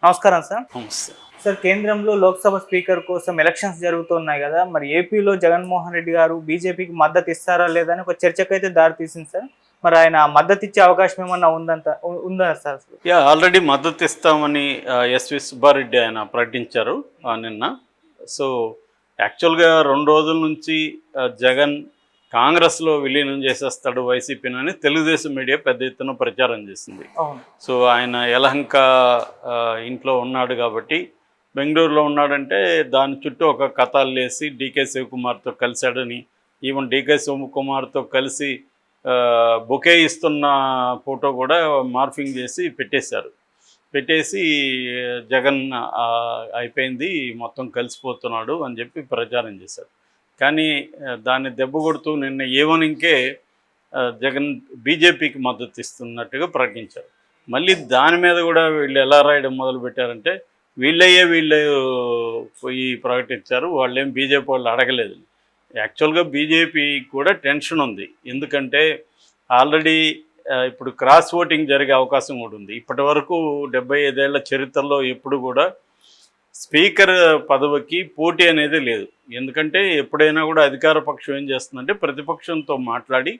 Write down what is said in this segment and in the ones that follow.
నమస్కారం సార్. నమస్తే. సార్, కేంద్రంలో లోక్సభ స్పీకర్ కోసం ఎలక్షన్స్ జరుగుతున్నాయి కదా, మరి ఏపీలో జగన్మోహన్ రెడ్డి గారు బీజేపీకి మద్దతు ఇస్తారా లేదా అని ఒక చర్చకైతే దారితీసింది సార్. మరి ఆయన మద్దతు ఇచ్చే అవకాశం ఏమన్నా ఉందా సార్? ఆల్రెడీ మద్దతు ఇస్తామని ఎస్వి సుబ్బారెడ్డి ఆయన ప్రకటించారు నిన్న. సో యాక్చువల్గా 2 రోజుల నుంచి జగన్ కాంగ్రెస్లో విలీనం చేసేస్తాడు వైసీపీని అని తెలుగుదేశం మీడియా పెద్ద ఎత్తున ప్రచారం చేసింది. సో ఆయన యలహంక ఇంట్లో ఉన్నాడు కాబట్టి, బెంగళూరులో ఉన్నాడంటే దాని చుట్టూ ఒక కథలు వేసి డీకే శివకుమార్తో కలిశాడని, ఈవెన్ డీకే శివకుమార్తో కలిసి బొకే ఇస్తున్న ఫోటో కూడా మార్ఫింగ్ చేసి పెట్టేసి జగన్ అయిపోయింది, మొత్తం కలిసిపోతున్నాడు అని చెప్పి ప్రచారం చేశారు. కానీ దాన్ని దెబ్బ కొడుతూ నిన్న ఈవెనింగ్కే జగన్ బీజేపీకి మద్దతు ఇస్తున్నట్టుగా ప్రకటించారు. మళ్ళీ దాని మీద కూడా వీళ్ళు ఎలా రాయడం మొదలుపెట్టారంటే, వీళ్ళు పోయి ప్రకటించారు, వాళ్ళేం బీజేపీ వాళ్ళు అడగలేదు. యాక్చువల్గా బీజేపీకి కూడా టెన్షన్ ఉంది. ఎందుకంటే ఆల్రెడీ ఇప్పుడు క్రాస్ ఓటింగ్ జరిగే అవకాశం కూడా ఉంది. ఇప్పటి వరకు 75 ఏళ్ల చరిత్రలో ఎప్పుడు కూడా స్పీకర్ పదవికి పోటీ అనేది లేదు. ఎందుకంటే ఎప్పుడైనా కూడా అధికార పక్షం ఏం చేస్తుందంటే ప్రతిపక్షంతో మాట్లాడి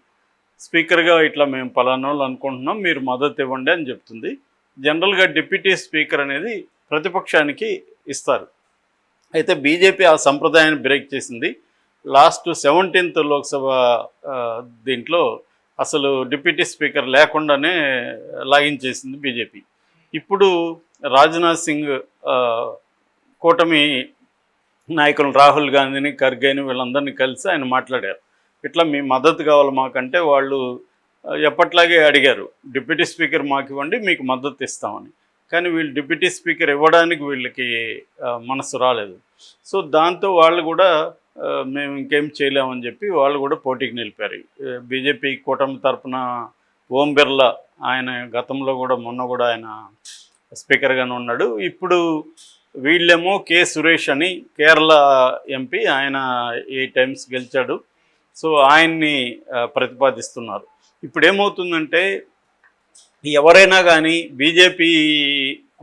స్పీకర్గా ఇట్లా మేము పలానా వాళ్ళు అనుకుంటున్నాం, మీరు మద్దతు ఇవ్వండి అని చెప్తుంది. జనరల్గా డిప్యూటీ స్పీకర్ అనేది ప్రతిపక్షానికి ఇస్తారు. అయితే బీజేపీ ఆ సంప్రదాయాన్ని బ్రేక్ చేసింది. లాస్ట్ 17th లోక్సభ దీంట్లో అసలు డిప్యూటీ స్పీకర్ లేకుండానే లాగించేసింది బీజేపీ. ఇప్పుడు రాజ్నాథ్ సింగ్ కూటమి నాయకులు రాహుల్ గాంధీని, ఖర్గేని వీళ్ళందరినీ కలిసి ఆయన మాట్లాడారు. ఇట్లా మీ మద్దతు కావాలి మాకంటే వాళ్ళు ఎప్పట్లాగే అడిగారు, డిప్యూటీ స్పీకర్ మాకు ఇవ్వండి, మీకు మద్దతు ఇస్తామని. కానీ వీళ్ళు డిప్యూటీ స్పీకర్ ఇవ్వడానికి వీళ్ళకి మనసు రాలేదు. సో దాంతో వాళ్ళు కూడా మేము ఇంకేం చేయలేమని చెప్పి వాళ్ళు కూడా పోటీకి నిలిపారు. బీజేపీ కూటమి తరఫున ఓం బిర్లా, ఆయన గతంలో కూడా మొన్న కూడా ఆయన స్పీకర్గానే ఉన్నాడు. ఇప్పుడు వీళ్ళేమో కె సురేష్ అని కేరళ ఎంపీ, ఆయన 8 times గెలిచాడు. సో ఆయన్ని ప్రతిపాదిస్తున్నారు. ఇప్పుడు ఏమవుతుందంటే ఎవరైనా కానీ బీజేపీ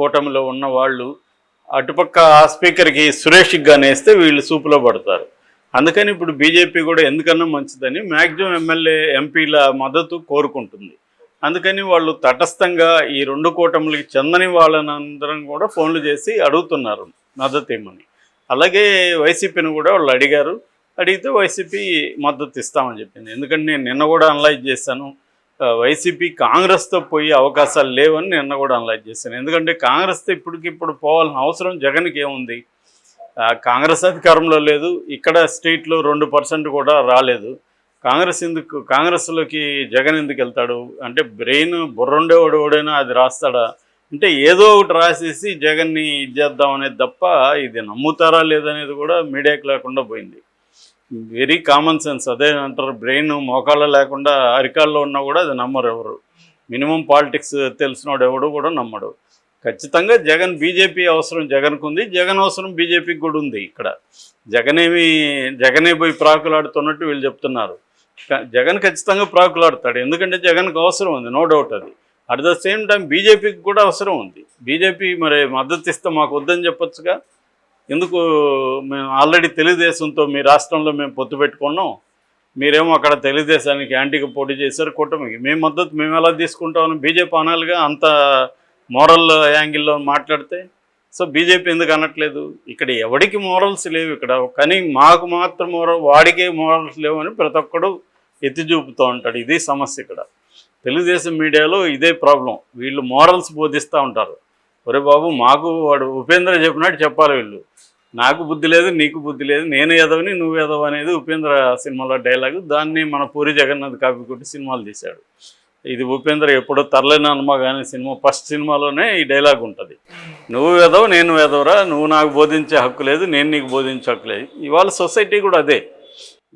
కూటమిలో ఉన్న వాళ్ళు అటుపక్క ఆ స్పీకర్కి సురేష్కి కానీ వేస్తే వీళ్ళు సూపులో పడతారు. అందుకని ఇప్పుడు బీజేపీ కూడా ఎందుకన్నా మంచిదని మ్యాక్సిమం ఎమ్మెల్యే ఎంపీల మద్దతు కోరుకుంటుంది. అందుకని వాళ్ళు తటస్థంగా ఈ 2 కూటములకి చెందని వాళ్ళనందరం కూడా ఫోన్లు చేసి అడుగుతున్నారు మద్దతు ఇవ్వమని. అలాగే వైసీపీని కూడా వాళ్ళు అడిగితే వైసీపీ మద్దతు ఇస్తామని చెప్పింది. ఎందుకంటే నేను నిన్న కూడా అనలైజ్ చేశాను, వైసీపీ కాంగ్రెస్తో పోయే అవకాశాలు లేవని నిన్న కూడా అనలైజ్ చేశాను. ఎందుకంటే కాంగ్రెస్తో ఇప్పటికిప్పుడు పోవాల్సిన అవసరం జగన్కి ఏముంది? కాంగ్రెస్ అధికారంలో లేదు, ఇక్కడ స్టేట్లో 2% కూడా రాలేదు. కాంగ్రెస్లోకి జగన్ ఎందుకు వెళ్తాడు అంటే, బ్రెయిన్ బుర్రుండేవాడు ఎవడైనా అది రాస్తాడా అంటే, ఏదో ఒకటి రాసేసి జగన్ని ఇది చేద్దాం అనేది తప్ప ఇది నమ్ముతారా లేదనేది కూడా మీడియాకి లేకుండా పోయింది. వెరీ కామన్ సెన్స్ అదే అంటారు, బ్రెయిన్ మోకాళ్ళ లేకుండా అరికాల్లో ఉన్నా కూడా అది నమ్మరు ఎవరు. మినిమం పాలిటిక్స్ తెలిసినోడు ఎవడు కూడా నమ్మడు. ఖచ్చితంగా జగన్ బీజేపీ అవసరం జగన్కు ఉంది, జగన్ అవసరం బీజేపీకి కూడా ఉంది. ఇక్కడ జగనే పోయి ప్రాకులాడుతున్నట్టు వీళ్ళు చెప్తున్నారు. జగన్ ఖచ్చితంగా ప్రాకులాడతాడు, ఎందుకంటే జగన్కు అవసరం ఉంది, నో డౌట్. అది అట్ ద సేమ్ టైం బీజేపీకి కూడా అవసరం ఉంది. బీజేపీ మరి మద్దతు ఇస్తే మాకు వద్దని చెప్పొచ్చుగా. ఎందుకు? మేము ఆల్రెడీ తెలుగుదేశంతో మీ రాష్ట్రంలో మేము పొత్తు పెట్టుకున్నాం, మీరేమో అక్కడ తెలుగుదేశానికి యాంటీగా పోటీ చేశారు కూటమికి, మేము మద్దతు మేము ఎలా తీసుకుంటామని బీజేపీ అనాలిగా. అంత మోరల్ యాంగిల్లో మాట్లాడితే సో బీజేపీ ఎందుకు అనట్లేదు? ఇక్కడ ఎవడికి మోరల్స్ లేవు ఇక్కడ, కానీ మాకు మాత్రం వాడికే మోరల్స్ లేవు అని ప్రతి ఒక్కడు ఎత్తి చూపుతూ ఉంటాడు. ఇది సమస్య ఇక్కడ. తెలుగుదేశం మీడియాలో ఇదే ప్రాబ్లం. వీళ్ళు మోరల్స్ బోధిస్తూ ఉంటారు. ఒరే బాబు, మాకు వాడు ఉపేంద్ర చెప్పినట్టు చెప్పాలి వీళ్ళు. నాకు బుద్ధి లేదు, నీకు బుద్ధి లేదు, నేను ఎదవని నువ్వు ఎదవ అనేది ఉపేంద్ర సినిమాలో డైలాగు. దాన్ని మన పూరి జగన్నాథ్ కాపీ కొట్టి సినిమాలు తీశాడు. ఇది ఉపేంద్ర ఎప్పుడో తరలేని హనుమ కానీ సినిమా ఫస్ట్ సినిమాలోనే ఈ డైలాగ్ ఉంటుంది. నువ్వు ఎదవ, నేను ఎదవరా, నువ్వు నాకు బోధించే హక్కు లేదు, నేను నీకు బోధించే హక్కు లేదు. ఇవాళ సొసైటీ కూడా అదే.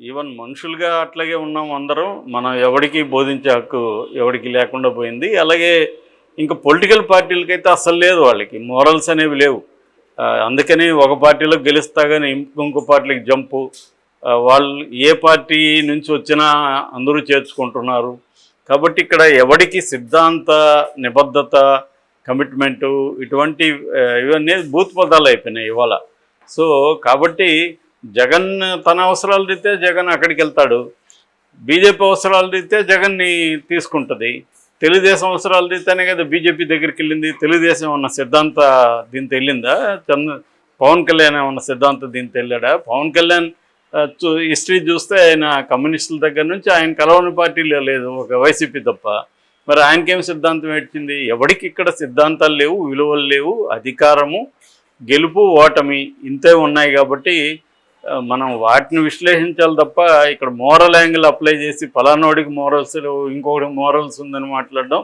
ఈవెన్ మనుషులుగా అట్లాగే ఉన్నాం అందరం. మనం ఎవరికి బోధించే హక్కు ఎవరికి లేకుండా పోయింది. అలాగే ఇంకా పొలిటికల్ పార్టీలకైతే అసలు లేదు, వాళ్ళకి మోరల్స్ అనేవి లేవు. అందుకని ఒక పార్టీలో గెలుస్తా కానీ ఇంకో పార్టీలకు జంపు. వాళ్ళు ఏ పార్టీ నుంచి వచ్చినా అందరూ చేర్చుకుంటున్నారు. కాబట్టి ఇక్కడ ఎవడికి సిద్ధాంత నిబద్ధత కమిట్మెంటు ఇటువంటి ఇవన్నీ బూత్ పదాలు అయిపోయినాయి ఇవాళ. సో కాబట్టి జగన్ తన అవసరాల రీత్యా జగన్ అక్కడికి వెళ్తాడు, బీజేపీ అవసరాల రీత్యా జగన్ని తీసుకుంటుంది. తెలుగుదేశం అవసరాల రీత్యానే కదా బీజేపీ దగ్గరికి వెళ్ళింది. తెలుగుదేశం ఉన్న సిద్ధాంత దీంతో వెళ్ళిందా? పవన్ కళ్యాణ్ ఉన్న సిద్ధాంతం దీంతో వెళ్ళాడా? పవన్ కళ్యాణ్ హిస్టరీ చూస్తే ఆయన కమ్యూనిస్టుల దగ్గర నుంచి ఆయన కలవని పార్టీలో లేదు, ఒక వైసీపీ తప్ప. మరి ఆయనకేం సిద్ధాంతం పెట్టింది? ఎవరికి ఇక్కడ సిద్ధాంతాలు లేవు, విలువలు లేవు, అధికారము, గెలుపు, ఓటమి ఇంతే ఉన్నాయి. కాబట్టి మనం వాటిని విశ్లేషించాలి తప్ప ఇక్కడ మోరల్ యాంగిల్ అప్లై చేసి ఫలానోడికి మోరల్స్ లేవు, ఇంకొకటి మోరల్స్ ఉందని మాట్లాడడం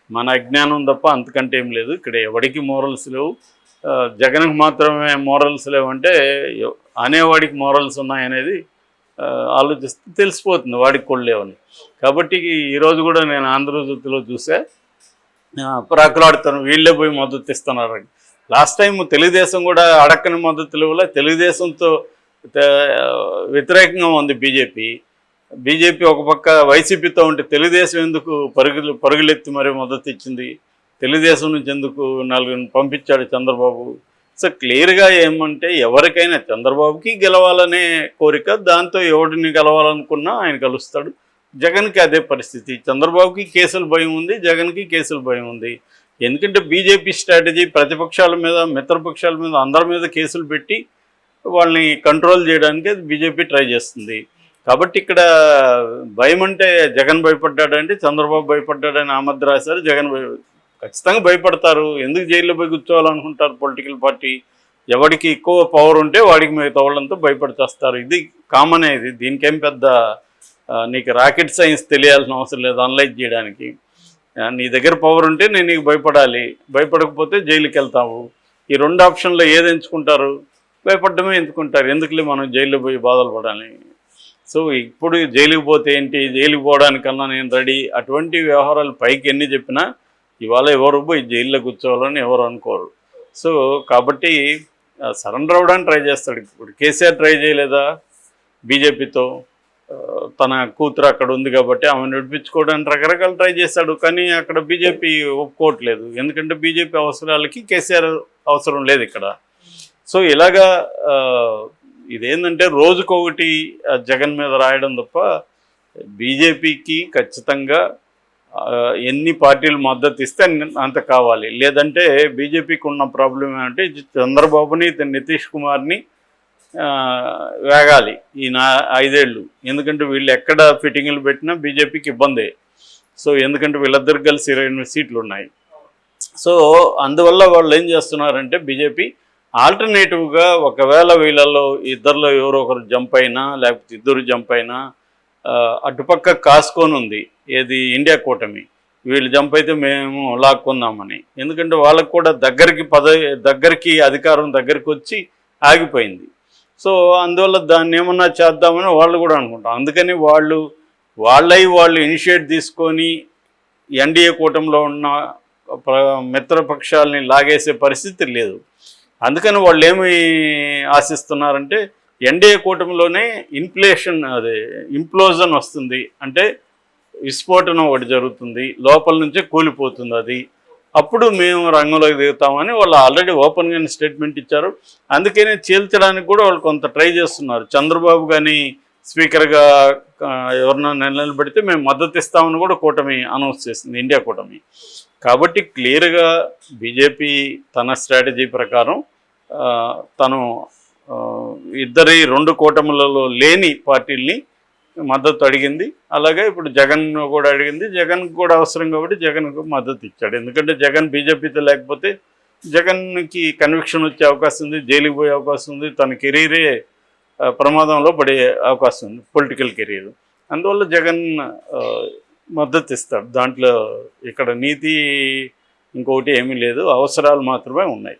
మన అజ్ఞానం తప్ప అంతకంటే ఏం లేదు. ఇక్కడ ఎవరికి మోరల్స్ లేవు, జగన్కి మాత్రమే మోరల్స్ లేవంటే అనేవాడికి మోరల్స్ ఉన్నాయనేది ఆలోచిస్తే తెలిసిపోతుంది వాడికి కూడా లేవని. కాబట్టి ఈరోజు కూడా నేను ఆంధ్రజ్యోతిలో చూసా, ప్రాకులాడుతాను వీళ్ళే పోయి మద్దతు ఇస్తున్నారు. లాస్ట్ టైం తెలుగుదేశం కూడా అడక్కని మద్దతు లేవులా, తెలుగుదేశంతో వ్యతిరేకంగా ఉంది బీజేపీ ఒక పక్క వైసీపీతో ఉంటే తెలుగుదేశం ఎందుకు పరుగులెత్తి మరీ మద్దతు ఇచ్చింది? తెలుగుదేశం నుంచి ఎందుకు నలుగురిని పంపించాడు చంద్రబాబు? సో క్లియర్గా ఏమంటే ఎవరికైనా చంద్రబాబుకి గెలవాలనే కోరిక, దాంతో ఎవడిని గెలవాలనుకున్నా ఆయన కలుస్తాడు. జగన్కి అదే పరిస్థితి. చంద్రబాబుకి కేసుల భయం ఉంది, జగన్కి కేసుల భయం ఉంది. ఎందుకంటే బీజేపీ స్ట్రాటజీ ప్రతిపక్షాల మీద, మిత్రపక్షాల మీద, అందరి మీద కేసులు పెట్టి వాళ్ళని కంట్రోల్ చేయడానికి బీజేపీ ట్రై చేస్తుంది. కాబట్టి ఇక్కడ భయం అంటే జగన్ భయపడ్డాడంటే చంద్రబాబు భయపడ్డాడని ఆ మధ్య రాశారు. జగన్ ఖచ్చితంగా భయపడతారు. ఎందుకు జైల్లో పోయి కూర్చోవాలనుకుంటారు పొలిటికల్ పార్టీ? ఎవరికి ఎక్కువ పవర్ ఉంటే వాడికి మిగతా వాళ్ళంతా భయపడిచేస్తారు. ఇది కామనే. ఇది దీనికేం పెద్ద నీకు రాకెట్ సైన్స్ తెలియాల్సిన అవసరం లేదు అనలైజ్ చేయడానికి. నీ దగ్గర పవర్ ఉంటే నేను నీకు భయపడాలి, భయపడకపోతే జైలుకి వెళ్తావు. ఈ రెండు ఆప్షన్లో ఏది ఎంచుకుంటారు? భయపడమే ఎంచుకుంటారు. ఎందుకులే మనం జైల్లో పోయి బాధలు పడాలి. సో ఇప్పుడు జైలుకి పోతే ఏంటి, జైలుకి పోవడానికన్నా నేను రెడీ, అటువంటి వ్యవహారాలు పైకి ఎన్ని చెప్పినా ఇవాళ ఎవరు పోయి జైల్లో కూర్చోవాలని ఎవరు అనుకోరు. సో కాబట్టి సరెండర్ అవ్వడానికి ట్రై చేస్తాడు. ఇప్పుడు కేసీఆర్ ట్రై చేయలేదా బీజేపీతో? తన కూతురు అక్కడ ఉంది కాబట్టి ఆమెను నడిపించుకోవడానికి రకరకాలు ట్రై చేశాడు. కానీ అక్కడ బీజేపీ ఒప్పుకోవట్లేదు. ఎందుకంటే బీజేపీ అవసరాలకి కేసీఆర్ అవసరం లేదు ఇక్కడ. సో ఇలాగా ఇదేంటంటే రోజుకొకటి జగన్ మీద రాయడం తప్ప బీజేపీకి ఖచ్చితంగా ఎన్ని పార్టీలు మద్దతు ఇస్తే అంత కావాలి. లేదంటే బీజేపీకి ఉన్న ప్రాబ్లం ఏమంటే చంద్రబాబుని, నితీష్ కుమార్ని వేగాలి ఈ 5 ఏళ్ళు. ఎందుకంటే వీళ్ళు ఎక్కడ ఫిట్టింగ్లు పెట్టినా బీజేపీకి ఇబ్బందే. సో ఎందుకంటే వీళ్ళిద్దరికి కలిసి 28 సీట్లు ఉన్నాయి. సో అందువల్ల వాళ్ళు ఏం చేస్తున్నారంటే బీజేపీ ఆల్టర్నేటివ్గా ఒకవేళ వీళ్ళల్లో ఇద్దరిలో ఎవరో ఒకరు జంప్ అయినా లేకపోతే ఇద్దరు జంప్ అయినా అటుపక్క కాసుకొని ఉంది ఏది ఇండియా కూటమి, వీళ్ళు జంప్ అయితే మేము లాక్కుందామని. ఎందుకంటే వాళ్ళకు కూడా దగ్గరికి అధికారం దగ్గరికి వచ్చి ఆగిపోయింది. సో అందువల్ల దాన్ని ఏమన్నా చేద్దామని వాళ్ళు కూడా అనుకుంటారు. అందుకని వాళ్ళు ఇనిషియేట్ తీసుకొని ఎన్డీఏ కూటమిలో ఉన్న మిత్రపక్షాలని లాగేసే పరిస్థితి లేదు. అందుకని వాళ్ళు ఏమి ఆశిస్తున్నారంటే ఎన్డీఏ కూటమిలోనే ఇంప్లోజన్ వస్తుంది, అంటే విస్ఫోటనం ఒకటి జరుగుతుంది, లోపల నుంచే కూలిపోతుంది అది. అప్పుడు మేము రంగంలోకి దిగుతామని వాళ్ళు ఆల్రెడీ ఓపెన్గానే స్టేట్మెంట్ ఇచ్చారు. అందుకనే చీల్చడానికి కూడా వాళ్ళు కొంత ట్రై చేస్తున్నారు. చంద్రబాబు కానీ స్పీకర్గా ఎవరినైనా నిలబెడితే మేము మద్దతు ఇస్తామని కూడా కూటమి అనౌన్స్ చేసింది, ఇండియా కూటమి. కాబట్టి క్లియర్గా బీజేపీ తన స్ట్రాటజీ ప్రకారం తను రెండు కూటములలో లేని పార్టీల్ని మద్దతు అడిగింది. అలాగే ఇప్పుడు జగన్ కూడా అడిగింది. జగన్ కూడా అవసరం కాబట్టి జగన్కు మద్దతు ఇచ్చాడు. ఎందుకంటే జగన్ బీజేపీతో లేకపోతే జగన్కి కన్విక్షన్ వచ్చే అవకాశం ఉంది, జైలుకి పోయే అవకాశం ఉంది, తన కెరీరే ప్రమాదంలో పడే అవకాశం ఉంది, పొలిటికల్ కెరీర్. అందువల్ల జగన్ మద్దతు ఇస్తాడు. దాంట్లో ఇక్కడ నీతి ఇంకొకటి ఏమీ లేదు, అవసరాలు మాత్రమే ఉన్నాయి.